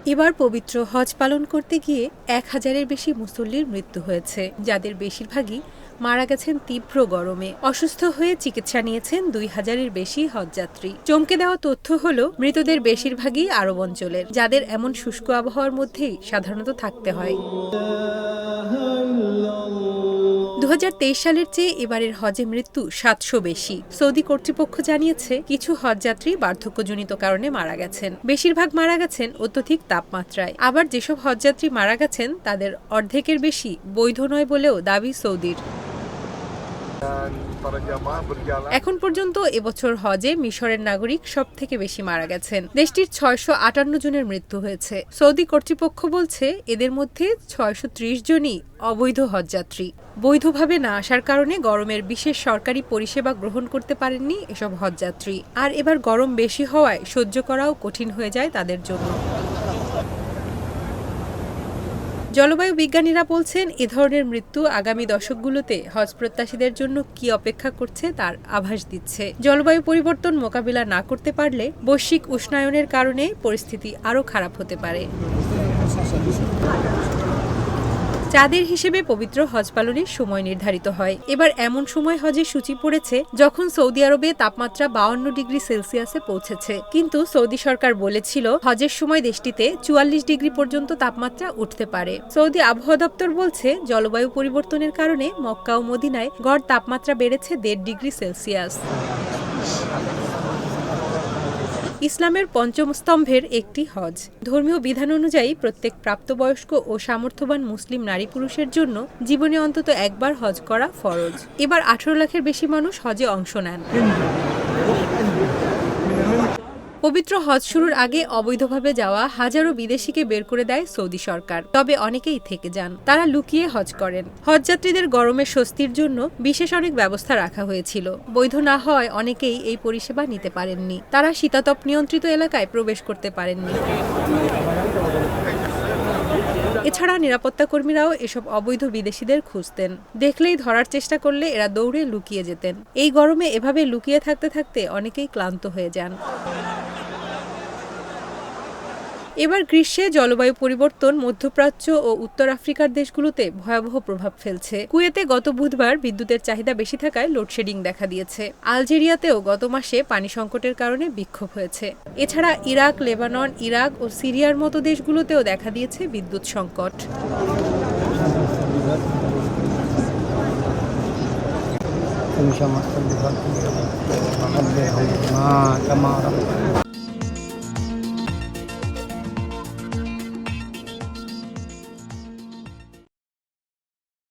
এবার পবিত্র হজ পালন করতে গিয়ে ১,০০০-এর বেশি মুসল্লির মৃত্যু হয়েছে, যাদের বেশিরভাগই মারা গেছেন তীব্র গরমে। অসুস্থ হয়ে চিকিৎসা নিয়েছেন ২,০০০-এর বেশি হজযাত্রী। চমকে দেওয়া তথ্য হলো, মৃতদের বেশিরভাগই আরব অঞ্চলের, যাদের এমন শুষ্ক আবহাওয়ার মধ্যেই সাধারণত থাকতে হয়। ২০২৩ সালের চেয়ে এবারের হজে মৃত্যু ৭০০ বেশি। সৌদি কর্তৃপক্ষ জানিয়েছে, কিছু হজযাত্রী বার্ধক্যজনিত কারণে মারা গেছেন। বেশিরভাগ মারা গেছেন অত্যধিক তাপমাত্রায়। আবার যেসব হজযাত্রী মারা গেছেন তাদের অর্ধেকের বেশি বৈধ নয় বলেও দাবি সৌদির। এখন পর্যন্ত এবছর হজে মিশরের নাগরিক সবথেকে বেশি মারা গেছেন। দেশটির ৬৫৮ জনের মৃত্যু হয়েছে। সৌদি কর্তৃপক্ষ বলছে, এদের মধ্যে ৬৩০ জনই অবৈধ হজযাত্রী। বৈধভাবে না আসার কারণে গরমের বিশেষ সরকারি পরিষেবা গ্রহণ করতে পারেননি এসব হজযাত্রী। আর এবার গরম বেশি হওয়ায় সহ্য করাও কঠিন হয়ে যায় তাদের জন্য। জলবায়ু বিজ্ঞানীরা বলছেন, এ ধরনের মৃত্যু আগামী দশকগুলোতে হজ প্রত্যাশীদের জন্য কি অপেক্ষা করছে তার আভাস দিচ্ছে। জলবায়ু পরিবর্তন মোকাবিলা না করতে পারলে বৈশ্বিক উষ্ণায়নের কারণে পরিস্থিতি আরও খারাপ হতে পারে। চাঁদের হিসেবে পবিত্র হজ পালনের সময় নির্ধারিত হয়। এবার এমন সময় হজের সূচি পড়েছে যখন সৌদি আরবে তাপমাত্রা ৫২ ডিগ্রি সেলসিয়াসে পৌঁছেছে। কিন্তু সৌদি সরকার বলেছিল, হজের সময় দেশটিতে ৪৪ ডিগ্রি পর্যন্ত তাপমাত্রা উঠতে পারে। সৌদি আবহাওয়া দপ্তর বলছে, জলবায়ু পরিবর্তনের কারণে মক্কা ও মদিনায় গড় তাপমাত্রা বেড়েছে ১.৫ ডিগ্রি সেলসিয়াস। ইসলামের পঞ্চম স্তম্ভের একটি হজ। ধর্মীয় বিধান অনুযায়ী প্রত্যেক প্রাপ্তবয়স্ক ও সামর্থ্যবান মুসলিম নারী পুরুষের জন্য জীবনে অন্তত একবার হজ করা ফরজ। এবার ১৮ লাখের বেশি মানুষ হজে অংশ নেন। পবিত্র হজ শুরুর আগে অবৈধভাবে যাওয়া হাজারো বিদেশিকে বের করে দেয় সৌদি সরকার। তবে অনেকেই থেকে যান। তারা লুকিয়ে হজ করেন। হজযাত্রীদের গরমের স্বস্তির জন্য বিশেষ অনেক ব্যবস্থা রাখা হয়েছিল। বৈধ না হওয়ায় অনেকেই এই পরিষেবা নিতে পারেননি। তারা শীতাতপ নিয়ন্ত্রিত এলাকায় প্রবেশ করতে পারেননি। এছাড়া নিরাপত্তা কর্মীরাও এসব অবৈধ বিদেশিদের খুঁজতেন। দেখলেই ধরার চেষ্টা করলে এরা দৌড়ে লুকিয়ে যেতেন। এই গরমে এভাবে লুকিয়ে থাকতে থাকতে অনেকেই ক্লান্ত হয়ে যান। এবার গ্রীষ্মে জলবায়ু পরিবর্তন মধ্যপ্রাচ্য ও উত্তর আফ্রিকার দেশগুলোতে ভয়াবহ প্রভাব ফেলছে। কুয়েতে গত বুধবার বিদ্যুতের চাহিদা বেশি থাকায় লোডশেডিং দেখা দিয়েছে। আলজেরিয়াতেও গত মাসে পানি সংকটের কারণে বিক্ষোভ হয়েছে। এছাড়া ইরাক, লেবানন, ইরাক ও সিরিয়ার মতো দেশগুলোতেও দেখা দিয়েছে বিদ্যুৎ সংকট।